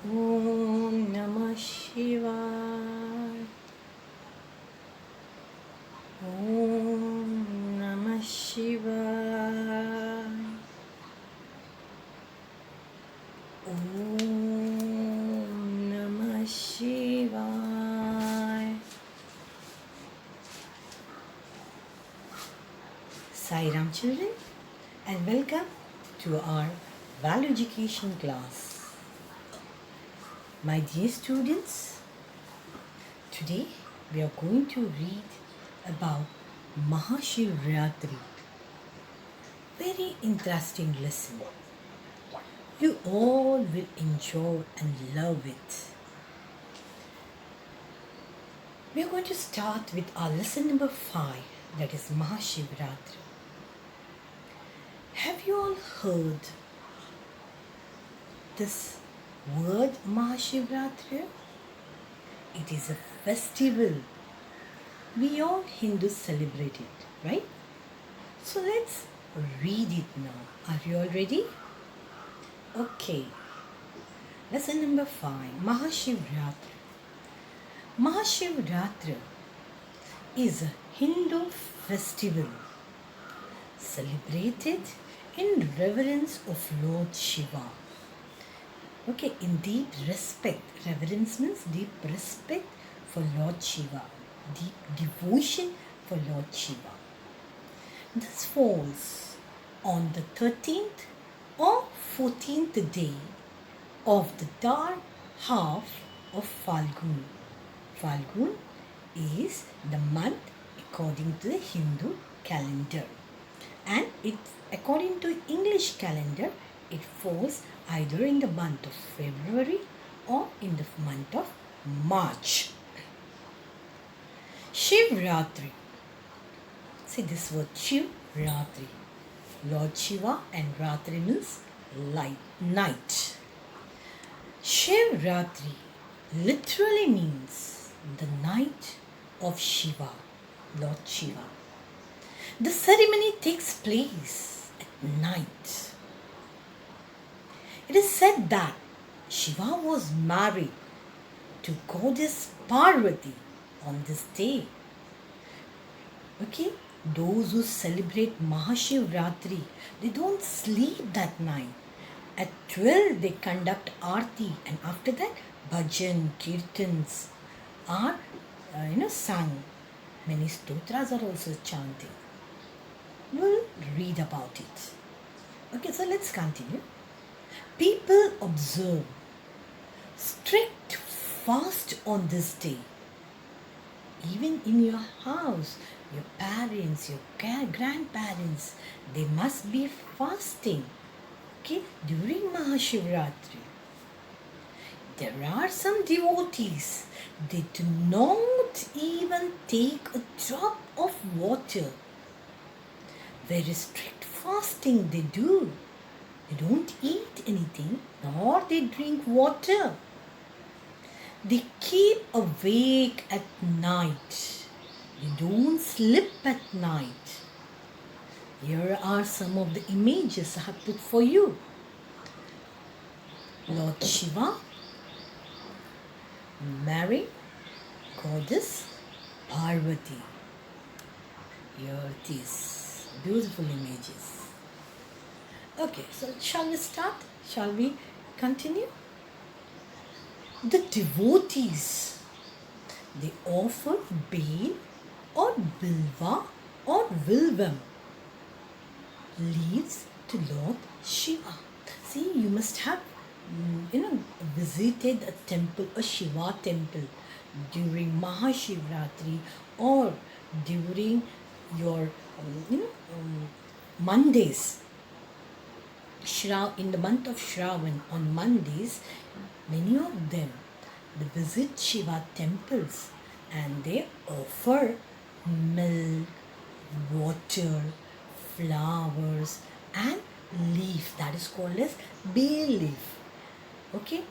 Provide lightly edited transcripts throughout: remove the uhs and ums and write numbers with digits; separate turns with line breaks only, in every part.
Om Namah Shivaya. Om Namah Shivaya. Om Namah Shivaya. Sai Ram children, and welcome to our value education class. My dear students, today we are going to read about Mahashivratri. Very interesting lesson. You all will enjoy and love it. We are going to start with our lesson number 5, that is Mahashivratri. Have you all heard this word Mahashivratri? It is a festival. We all Hindus celebrate it, right? So let's read it now. Are you all ready? Okay. Lesson number 5, Mahashivratri. Mahashivratri is a Hindu festival celebrated in reverence of Lord Shiva. Okay, in deep respect. Reverence means deep respect for Lord Shiva. Deep devotion for Lord Shiva. This falls on the 13th or 14th day of the dark half of Falgun. Falgun is the month according to the Hindu calendar. And according to English calendar, it falls either in the month of February or in the month of March. Shivratri. See this word Shivratri. Lord Shiva, and Ratri means light, night. Shivratri literally means the night of Shiva, Lord Shiva. The ceremony takes place at night. It is said that Shiva was married to goddess Parvati on this day. Okay, those who celebrate Mahashivratri, they don't sleep that night. At 12 they conduct Aarti, and after that bhajan, kirtans are sung. Many stotras are also chanting. We'll read about it. Okay, so let's continue. People observe strict fast on this day. Even in your house, your parents, your grandparents, they must be fasting. Okay, during Mahashivratri. There are some devotees, they do not even take a drop of water. Very strict fasting they do. They don't eat anything, nor they drink water. They keep awake at night. They don't sleep at night. Here are some of the images I have put for you. Lord Shiva marrying goddess Parvati. Here it is. Beautiful images. Okay, so shall we start? Shall we continue? The devotees, they offer bean or bilva or vilvam leaves to Lord Shiva. See, you must have visited a temple, a Shiva temple during Mahashivratri or during your Mondays. In the month of Shravan, on Mondays, many of them, they visit Shiva temples and they offer milk, water, flowers and leaf, that is called as bay leaf. Okay,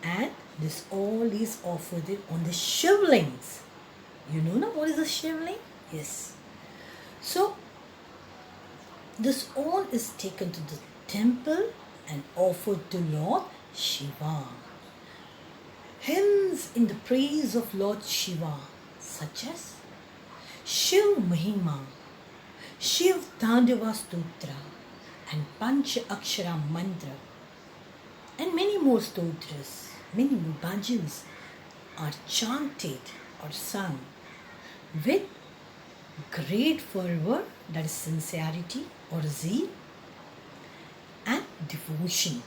and this all is offered on the shivlings. You know now what is a shivling? Yes. So this all is taken to the temple and offered to Lord Shiva. Hymns in the praise of Lord Shiva, such as Shiv Mahima, Shiv Tandava Stotra, and Pancha Akshara Mantra, and many more stotras, many more bhajans are chanted or sung with great fervor, that is sincerity or zeal, and devotion.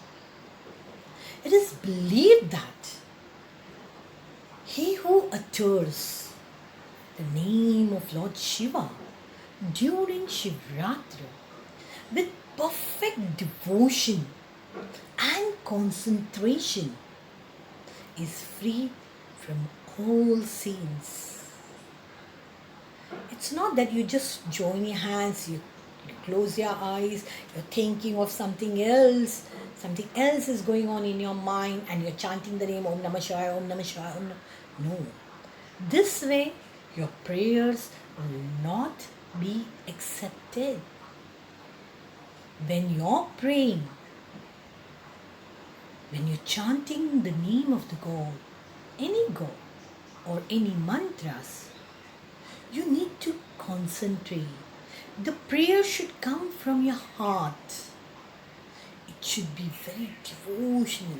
It is believed that he who utters the name of Lord Shiva during Shivratri with perfect devotion and concentration is free from all sins. It's not that you just join your hands, you close your eyes, you're thinking of something else is going on in your mind, and you're chanting the name Om Namah Shivaya, Om Namah Shivaya, Om Namah. No. This way, your prayers will not be accepted. When you're praying, when you're chanting the name of the God, any God or any mantras, you need to concentrate. The prayer should come from your heart. It should be very devotional.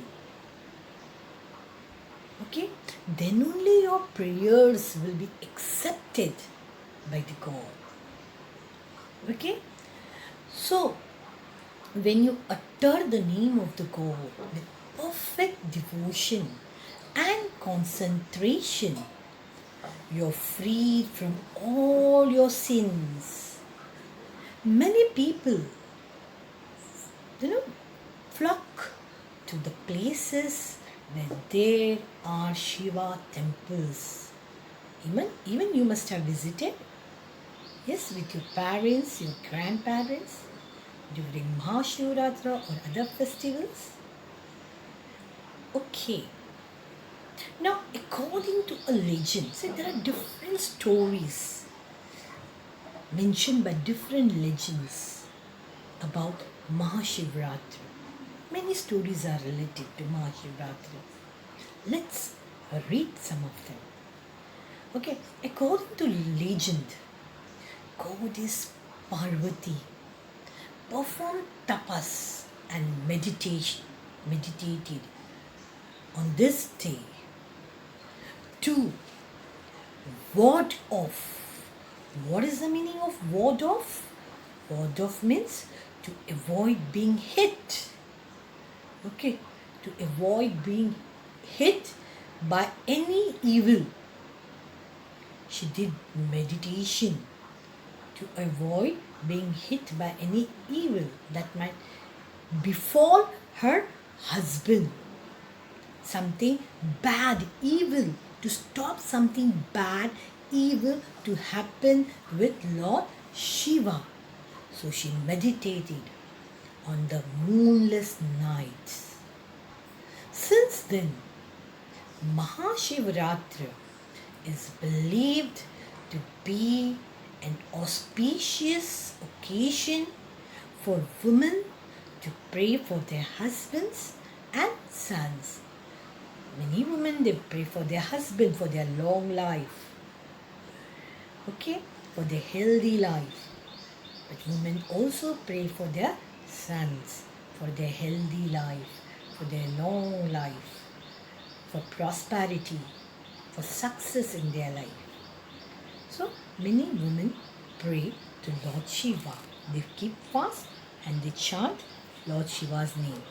Okay? Then only your prayers will be accepted by the God. Okay? So, when you utter the name of the God with perfect devotion and concentration, you're freed from all your sins. Many people, flock to the places where there are Shiva temples. Even you must have visited, yes, with your parents, your grandparents, during Mahashivratri or other festivals. Okay. Now, according to a legend, see, there are different stories mentioned by different legends about Mahashivratri. Many stories are related to Mahashivratri. Let's read some of them. Okay, according to legend, goddess Parvati performed tapas and meditated on this day to ward off. What is the meaning of ward off? Ward off means to avoid being hit. Okay, to avoid being hit by any evil. She did meditation to avoid being hit by any evil that might befall her husband. Something bad, evil, to stop something bad, evil to happen with Lord Shiva. So she meditated on the moonless nights. Since then, Mahashivratri is believed to be an auspicious occasion for women to pray for their husbands and sons. Many women, they pray for their husband for their long life. Okay, for their healthy life. But women also pray for their sons, for their healthy life, for their long life, for prosperity, for success in their life. So many women pray to Lord Shiva. They keep fast and they chant Lord Shiva's name.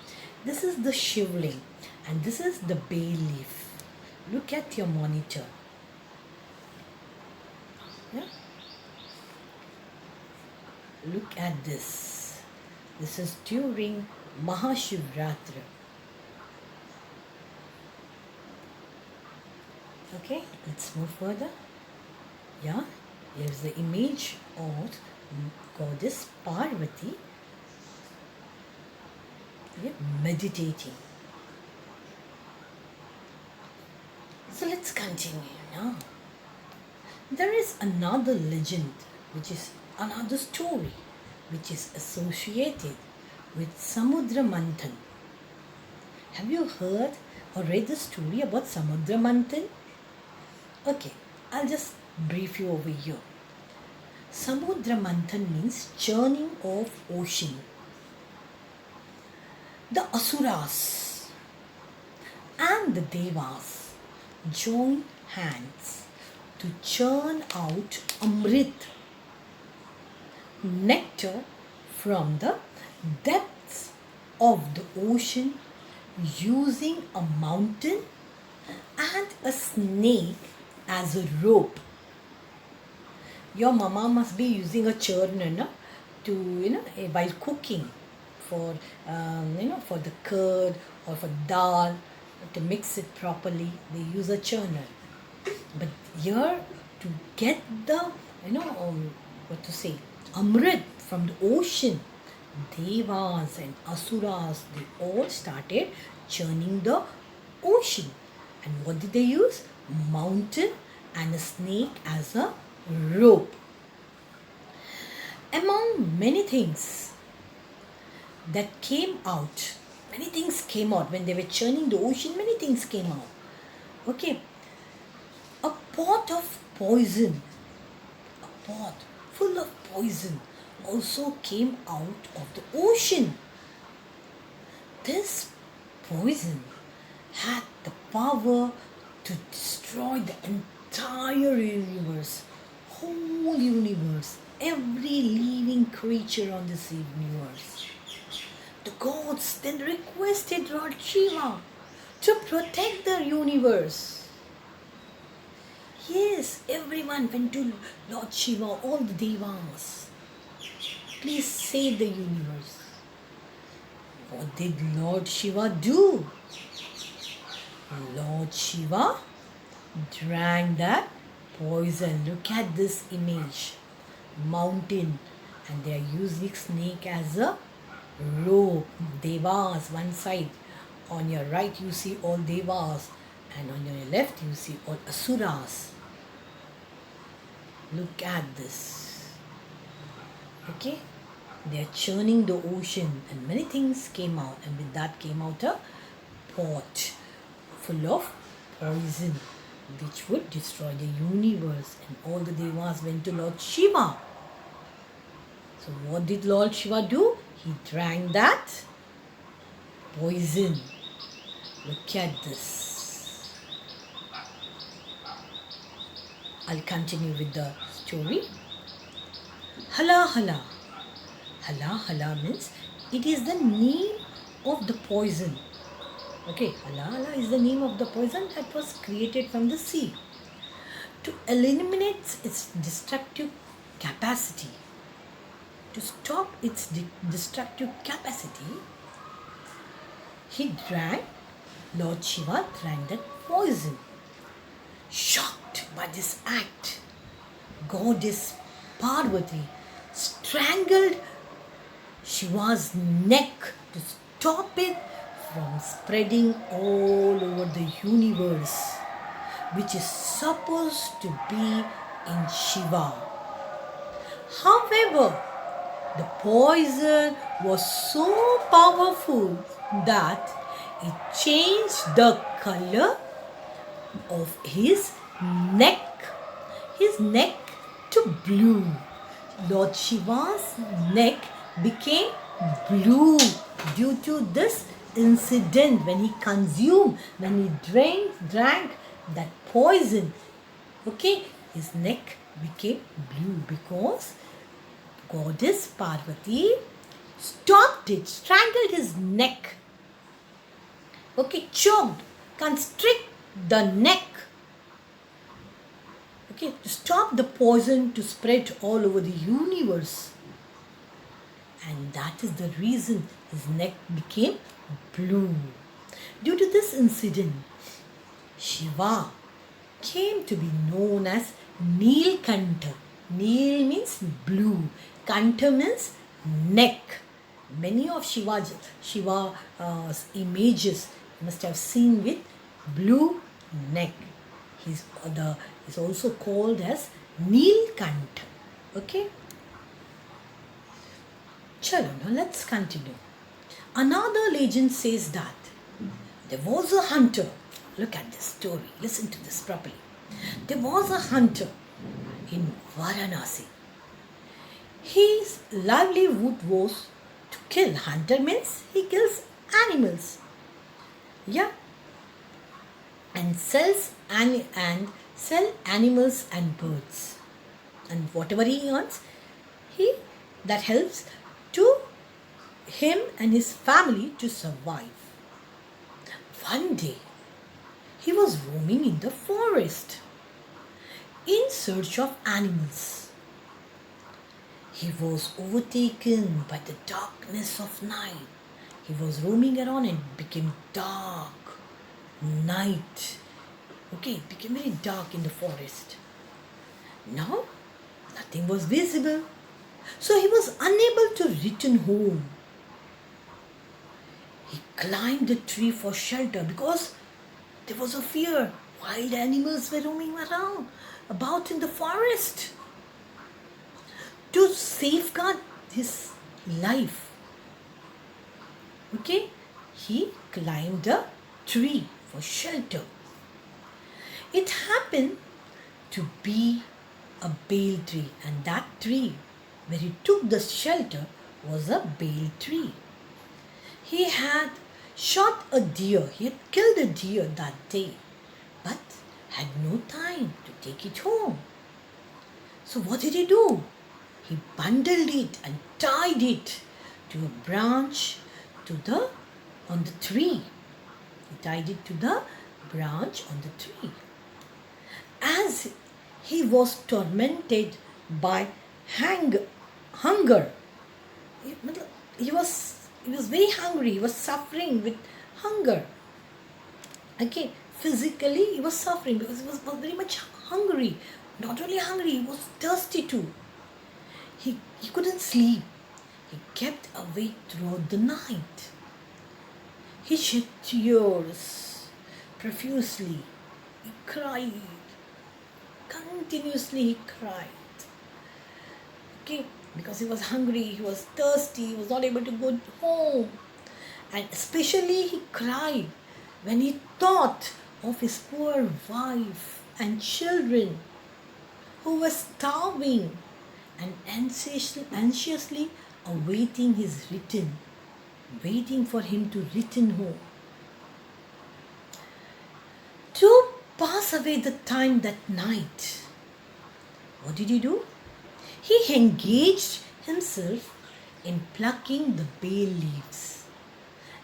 This is the Shivling and this is the bay leaf. Look at your monitor. Yeah? Look at this. This is during Mahashivratri. Okay, let's move further. Yeah, here's the image of goddess Parvati, meditating. So let's continue now. There is another legend, which is another story, which is associated with Samudramantan. Have you heard or read the story about Samudramantan? Okay, I'll just brief you over here. Samudramantan means churning of ocean. The Asuras and the Devas join hands to churn out Amrit, nectar from the depths of the ocean using a mountain and a snake as a rope. Your mama must be using a churner, no? To while cooking for for the curd or for dal, to mix it properly they use a churner. But here, to get the what to say, amrit from the ocean, devas and asuras, they all started churning the ocean. And what did they use? Mountain and a snake as a rope. Among many things that came out, many things came out when they were churning the ocean. Many things came out. Okay, a pot of poison, a pot full of poison also came out of the ocean. This poison had the power to destroy the entire universe, whole universe, every living creature on this universe. The gods then requested Lord Shiva to protect the universe. Yes, everyone went to Lord Shiva, all the devas. Please save the universe. What did Lord Shiva do? Lord Shiva drank that poison. Look at this image. Mountain, and they are using snake as a rope. Devas one side. On your right you see all devas, and on your left you see all asuras. Look at this. Okay, they are churning the ocean, and many things came out, and with that came out a pot full of poison which would destroy the universe. And all the devas went to Lord Shiva. So what did Lord Shiva do? He drank that poison. Look at this. I'll continue with the story. Hala hala. Hala hala means it is the name of the poison. Okay, hala hala is the name of the poison that was created from the sea to eliminate its destructive capacity. To stop its destructive capacity, Lord Shiva drank that poison. Shocked by this act, goddess Parvati strangled Shiva's neck to stop it from spreading all over the universe, which is supposed to be in Shiva. However, the poison was so powerful that it changed the color of his neck to blue. Lord Shiva's neck became blue due to this incident. When he drank that poison, okay, his neck became blue because goddess Parvati strangled his neck. Okay, choked, constrict the neck. Okay, to stop the poison to spread all over the universe. And that is the reason his neck became blue. Due to this incident, Shiva came to be known as Neelkanta. Neel means blue. Kanta means neck. Many of Shiva's images you must have seen with blue neck. He's also called as Neelkanta. Okay. Chalo, now let's continue. Another legend says that There was a hunter. Look at this story. Listen to this properly. There was a hunter in Varanasi. His livelihood was to kill. Hunter means he kills animals. Yeah. And sell animals and birds. And whatever he earns, that helps to him and his family to survive. One day, he was roaming in the forest in search of animals. He was overtaken by the darkness of night. He was roaming around and it became dark. Night. Okay, it became very dark in the forest. Now, nothing was visible. So he was unable to return home. He climbed the tree for shelter because there was a fear. Wild animals were roaming around about in the forest. To safeguard his life, okay, he climbed a tree for shelter. It happened to be a bale tree, and that tree where he took the shelter was a bale tree. He had shot a deer, he had killed a deer that day, but had no time to take it home. So what did he do? He bundled it and tied it to a branch on the tree. He tied it to the branch on the tree. As he was tormented by hunger, he was very hungry. He was suffering with hunger. Okay, physically he was suffering because he was very much hungry. Not only hungry, he was thirsty too. He couldn't sleep. He kept awake throughout the night. He shed tears profusely. He cried. Continuously he cried. Okay, because he was hungry, he was thirsty, he was not able to go home. And especially he cried when he thought of his poor wife and children who were starving and anxiously awaiting his return, waiting for him to return home. To pass away the time that night, what did he do? He engaged himself in plucking the bay leaves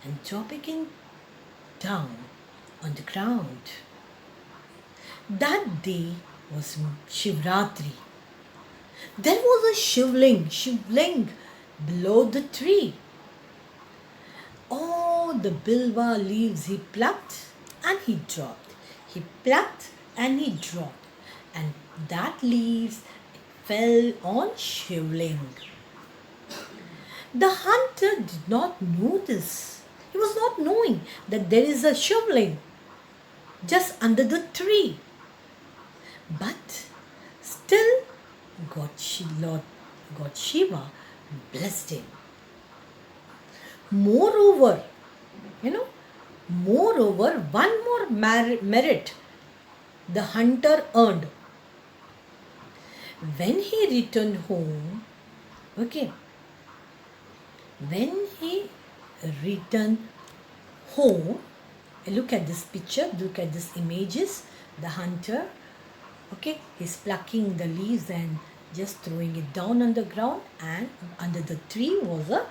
and dropping it down on the ground. That day was Shivratri. There was a shivling below the tree. All the bilwa leaves he plucked and he dropped. He plucked and he dropped. And that leaves fell on shivling. The hunter did not know this. He was not knowing that there is a shivling just under the tree. But still God Shiva blessed him. Moreover, one more merit the hunter earned. When he returned home, look at this picture, look at these images. The hunter, he's plucking the leaves and just throwing it down on the ground, and under the tree was a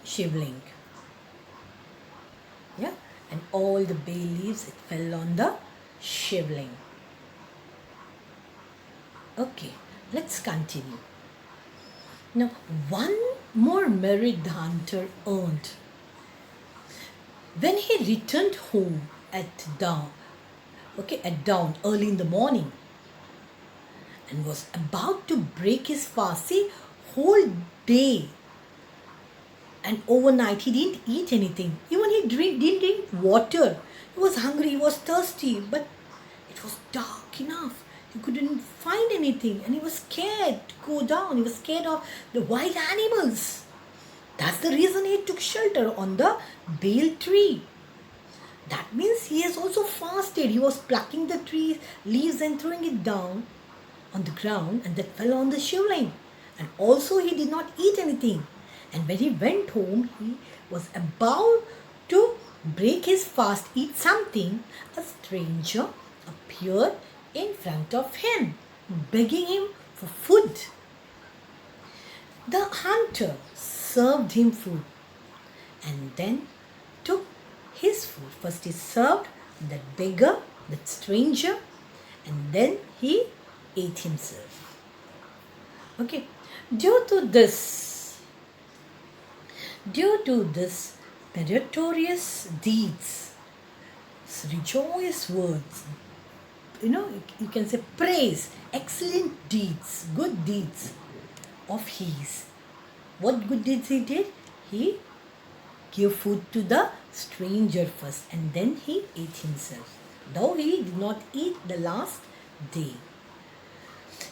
shivling. Yeah, and all the bay leaves, it fell on the shivling. Okay, let's continue. Now, one more merit the hunter earned. When he returned home at dawn, early in the morning, and was about to break his fast. See, whole day and overnight he didn't eat anything. Even he didn't drink water. He was hungry, he was thirsty, but it was dark enough. He couldn't find anything and he was scared to go down. He was scared of the wild animals. That's the reason he took shelter on the bale tree. That means he has also fasted. He was plucking the tree leaves and throwing it down on the ground, and that fell on the shivling. And also he did not eat anything. And when he went home, he was about to break his fast, eat something. A stranger appeared in front of him, begging him for food. The hunter served him food and then took his food. First he served that beggar, that stranger, and then he ate himself. Okay, due to this meritorious deeds, rejoice words, you can say praise, excellent deeds, good deeds of his. What good deeds he did? He gave food to the stranger first and then he ate himself, though he did not eat the last day.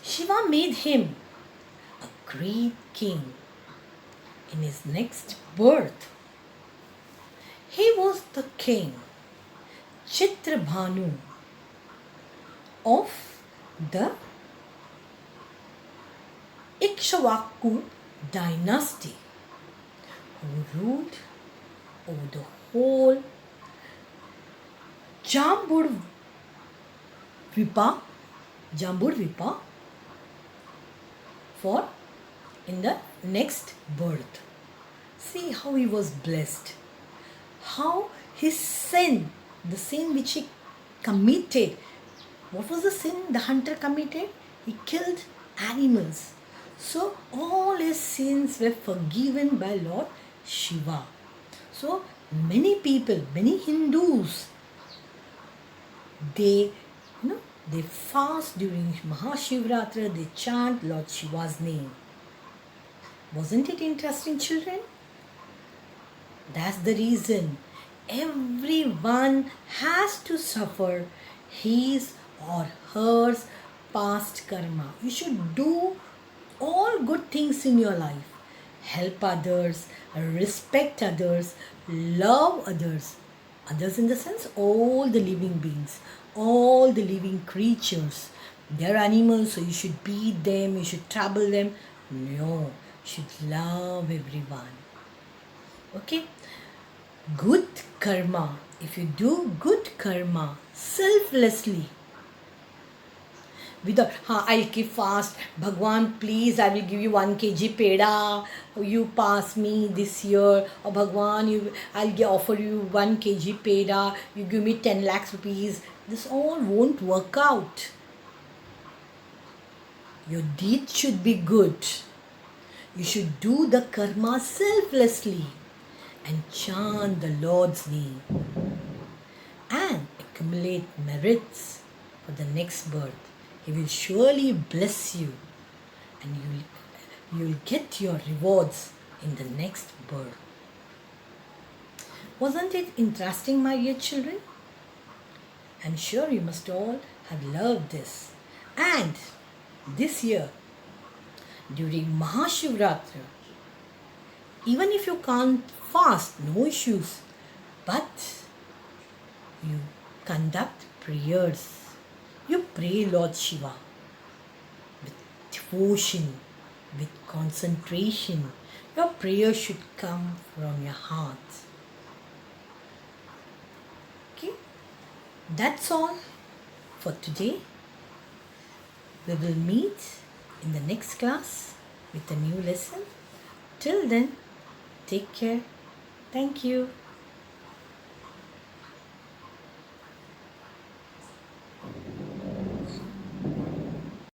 Shiva made him a great king in his next birth. He was the king Chitrabhanu of the Ikshvaku dynasty, who ruled over the whole Jambudvipa for in the next birth. See how he was blessed. How his sin, the sin which he committed. What was the sin the hunter committed? He killed animals. So all his sins were forgiven by Lord Shiva. So many people, many Hindus, they fast during Mahashivratri, they chant Lord Shiva's name. Wasn't it interesting, children? That's the reason everyone has to suffer his or her past karma. You should do all good things in your life. Help others, respect others, love others. Others in the sense all the living beings, all the living creatures. They're animals, so you should beat them, you should trouble them. No, you should love everyone. Okay? Good karma. If you do good karma selflessly, without, I'll keep fast. Bhagwan, please, I will give you 1 kg peda. You pass me this year. Or Bhagwan, I'll offer you 1 kg peda. You give me 10 lakhs rupees. This all won't work out. Your deed should be good. You should do the karma selflessly and chant the Lord's name and accumulate merits for the next birth. He will surely bless you and you will get your rewards in the next birth. Wasn't it interesting, my dear children? I'm sure you must all have loved this. And this year, during Mahashivratri, even if you can't fast, no issues, but you conduct prayers. You pray Lord Shiva with devotion, with concentration. Your prayer should come from your heart. Okay? That's all for today. We will meet in the next class with a new lesson. Till then, take care. Thank you.